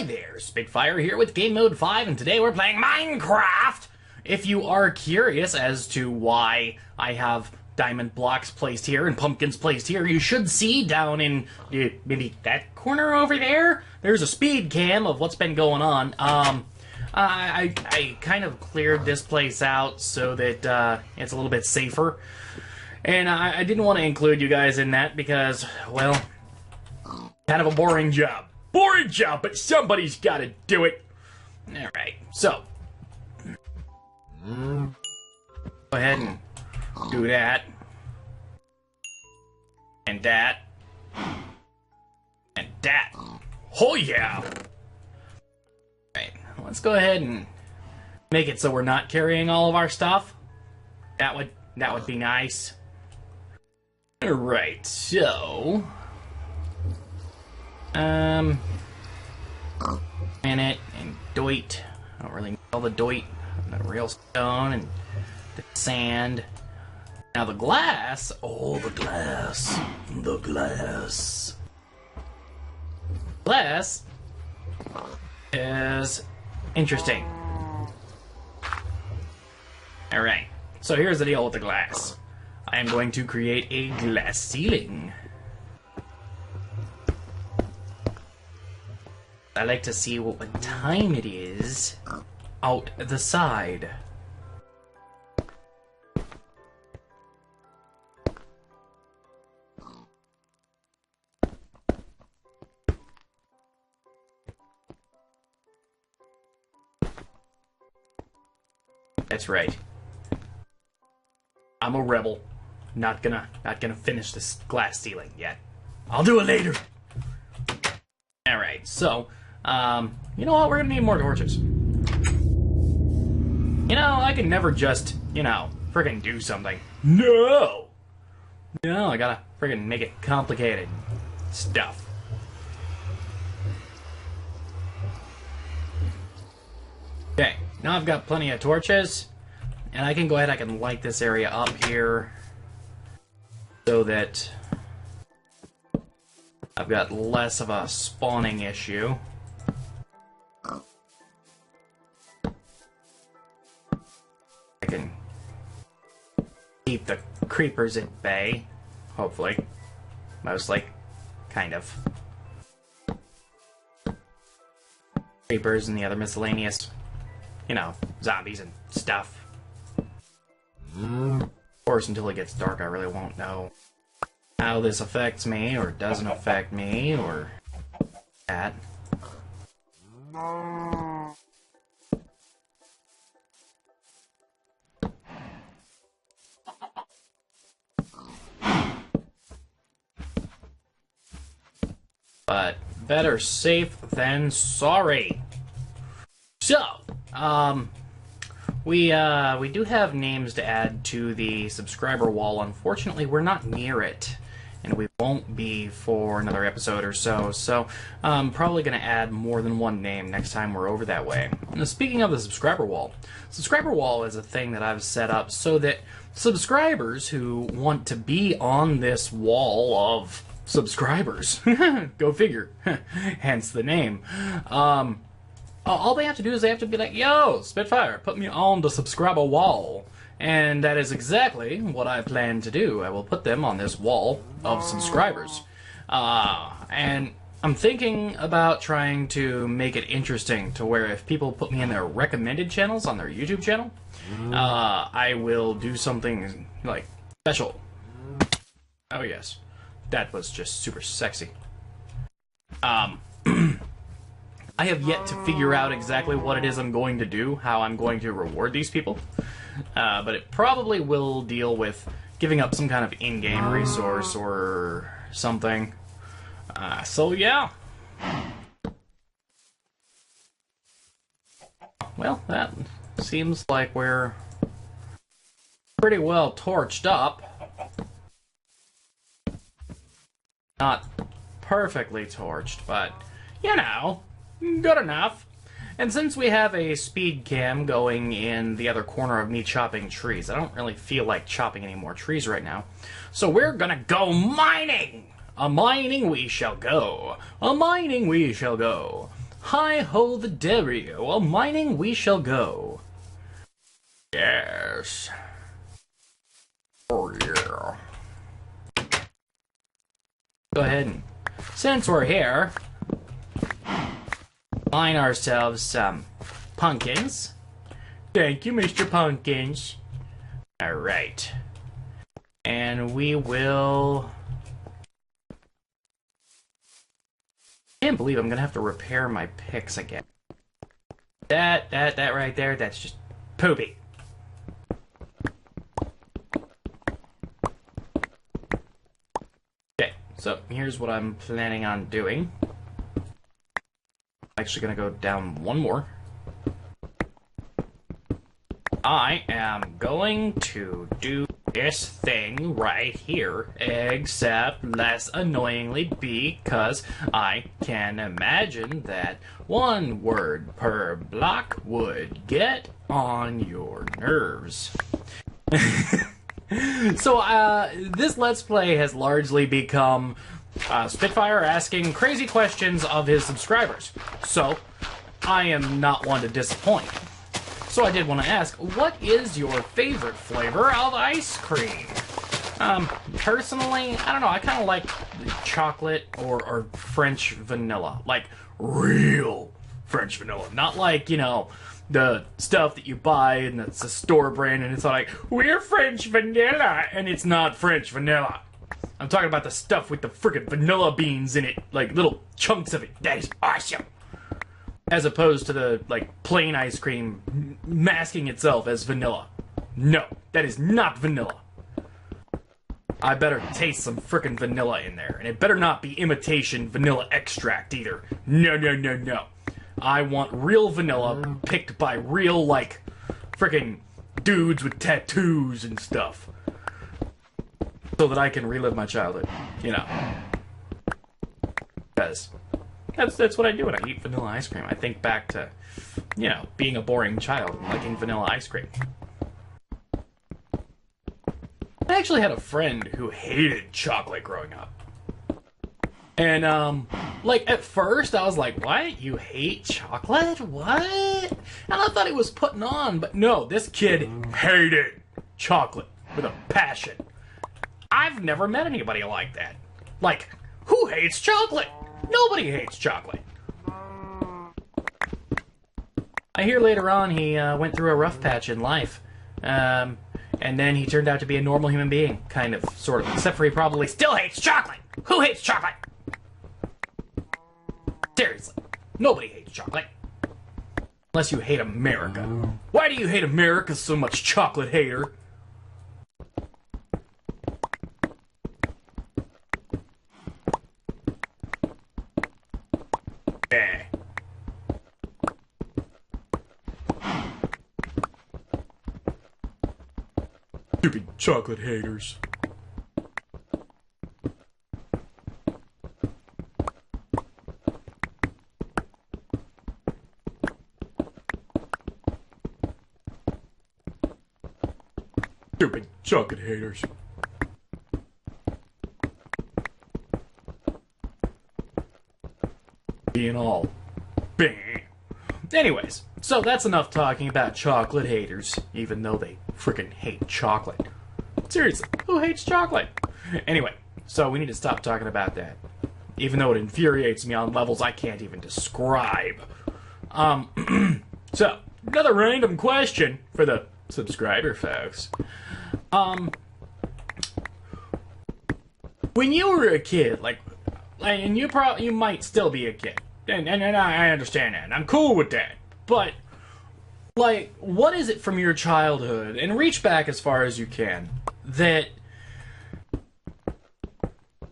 there, Spitfire here with GameMode 5, and today we're playing Minecraft! If you are curious as to why I have diamond blocks placed here and pumpkins placed here, you should see down in maybe that corner over there, there's a speed cam of what's been going on. I kind of cleared this place out so that it's a little bit safer. And I didn't want to include you guys in that because, well, kind of a boring job. Boring job, but somebody's got to do it. Alright, so. Go ahead and do that. And that. And that. Oh yeah! Alright, let's go ahead and make it so we're not carrying all of our stuff. That would be nice. Alright, so... Granite and doit. I don't really need all the doit. The real stone and the sand. Now the glass. Oh, the glass. The glass. Glass is interesting. Alright, so here's the deal with the glass. I am going to create a glass ceiling. I like to see what time it is out the side. That's right. I'm a rebel. Not gonna finish this glass ceiling yet. I'll do it later. Alright, so, you know what? We're gonna need more torches. You know, I can never just, friggin' do something. No! No, I gotta friggin' make it complicated stuff. Okay, now I've got plenty of torches, and I can go ahead, I can light this area up here so that I've got less of a spawning issue. I can keep the creepers at bay, hopefully. Mostly. Kind of. Creepers and the other miscellaneous, zombies and stuff. Of course, until it gets dark, I really won't know how this affects me, or doesn't affect me, or that. But better safe than sorry. So, we do have names to add to the subscriber wall. Unfortunately, we're not near it, and we won't be for another episode or so. So, I'm probably going to add more than one name next time we're over that way. Now, speaking of the subscriber wall is a thing that I've set up so that subscribers who want to be on this wall of subscribers, go figure, hence the name, all they have to do is they have to be like, yo, Spitfire, put me on the subscriber wall. And that is exactly what I plan to do. I will put them on this wall of subscribers. And I'm thinking about trying to make it interesting to where if people put me in their recommended channels on their YouTube channel, I will do something like special. Oh yes. That was just super sexy. I have yet to figure out exactly what it is I'm going to do, how I'm going to reward these people. But it probably will deal with giving up some kind of in-game resource or something. So yeah. Well, that seems like we're pretty well torched up. Not perfectly torched, but, good enough. And since we have a speed cam going in the other corner of me chopping trees, I don't really feel like chopping any more trees right now. So we're gonna go mining! A mining we shall go. A mining we shall go. Hi-ho the dairy, well, mining we shall go. Yes. Oh, yeah. Go ahead and, since we're here, mine ourselves some pumpkins. Thank you, Mr. Pumpkins. Alright. And we will... I can't believe I'm gonna have to repair my picks again. That right there, that's just poopy. Okay, so here's what I'm planning on doing. I'm actually gonna go down one more. I am going to do this thing right here, except less annoyingly because I can imagine that one word per block would get on your nerves. So, this Let's Play has largely become Spitfire asking crazy questions of his subscribers. So, I am not one to disappoint. So I did want to ask, what is your favorite flavor of ice cream? Personally, I don't know, I kind of like chocolate or French vanilla. Like, real French vanilla. Not like, you know, the stuff that you buy and it's a store brand and it's like, we're French vanilla, and it's not French vanilla. I'm talking about the stuff with the frickin' vanilla beans in it, like little chunks of it. That is awesome. As opposed to the, like, plain ice cream masking itself as vanilla. No, that is not vanilla. I better taste some frickin' vanilla in there. And it better not be imitation vanilla extract either. No, no, no, no. I want real vanilla picked by real, like, frickin' dudes with tattoos and stuff. So that I can relive my childhood, you know. Because... That's what I do when I eat vanilla ice cream. I think back to, you know, being a boring child and liking vanilla ice cream. I actually had a friend who hated chocolate growing up. And, like, at first I was like, what? You hate chocolate? What? And I thought he was putting on, but no, this kid hated chocolate with a passion. I've never met anybody like that. Like, who hates chocolate? Nobody hates chocolate. I hear later on he went through a rough patch in life. And then he turned out to be a normal human being. Kind of, sort of. Except for he probably still hates chocolate. Who hates chocolate? Seriously. Nobody hates chocolate. Unless you hate America. Why do you hate America so much, chocolate hater? Stupid chocolate haters. Stupid chocolate haters. Being all bang. Anyways, so that's enough talking about chocolate haters, even though they frickin' hate chocolate. Seriously, who hates chocolate? Anyway, so we need to stop talking about that. Even though it infuriates me on levels I can't even describe. So, another random question for the subscriber folks. When you were a kid, and you might still be a kid, and I understand that, and I'm cool with that, but, like, what is it from your childhood, and reach back as far as you can, that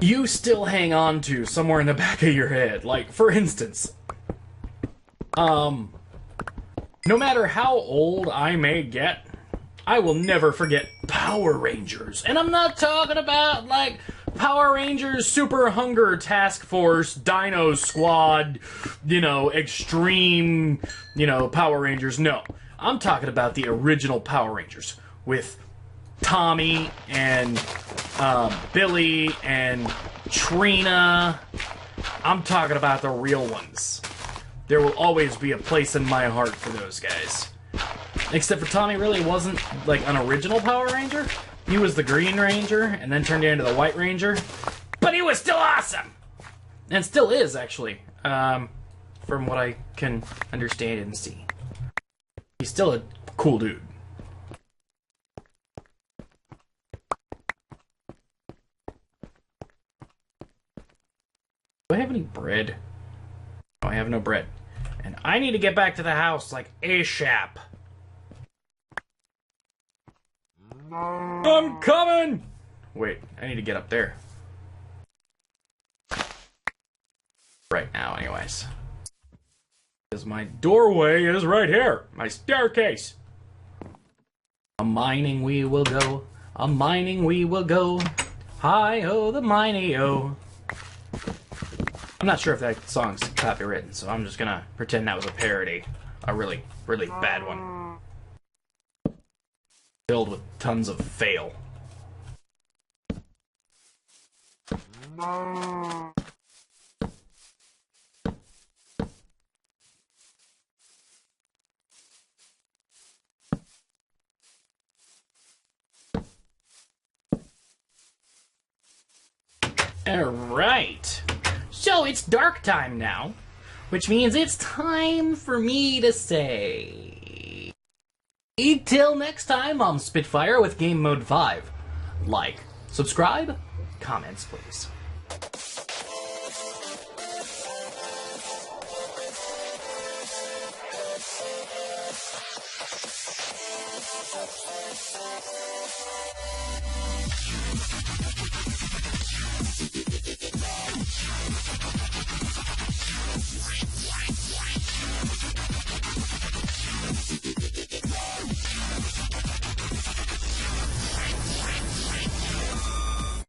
you still hang on to somewhere in the back of your head? Like, for instance, no matter how old I may get, I will never forget Power Rangers. And I'm not talking about, like, Power Rangers Super Hunger Task Force, Dino Squad, you know, Extreme, you know, Power Rangers. No. I'm talking about the original Power Rangers with Tommy and Billy and Trina. I'm talking about the real ones. There will always be a place in my heart for those guys. Except for Tommy really wasn't, like, an original Power Ranger. He was the Green Ranger, and then turned into the White Ranger. But he was still awesome! And still is, actually. From what I can understand and see. He's still a cool dude. Do I have any bread? No, I have no bread. And I need to get back to the house, like, ASAP. I'm coming! Wait, I need to get up there. Right now, anyways. Because my doorway is right here. My staircase. A mining we will go. A mining we will go. Hi-oh, the miney-oh. I'm not sure if that song's copywritten, so I'm just gonna pretend that was a parody. A really, really bad one. Filled with tons of fail. Alright. So it's dark time now, which means it's time for me to say... Till next time on Spitfire with Game Mode 5. Like, subscribe, comments please.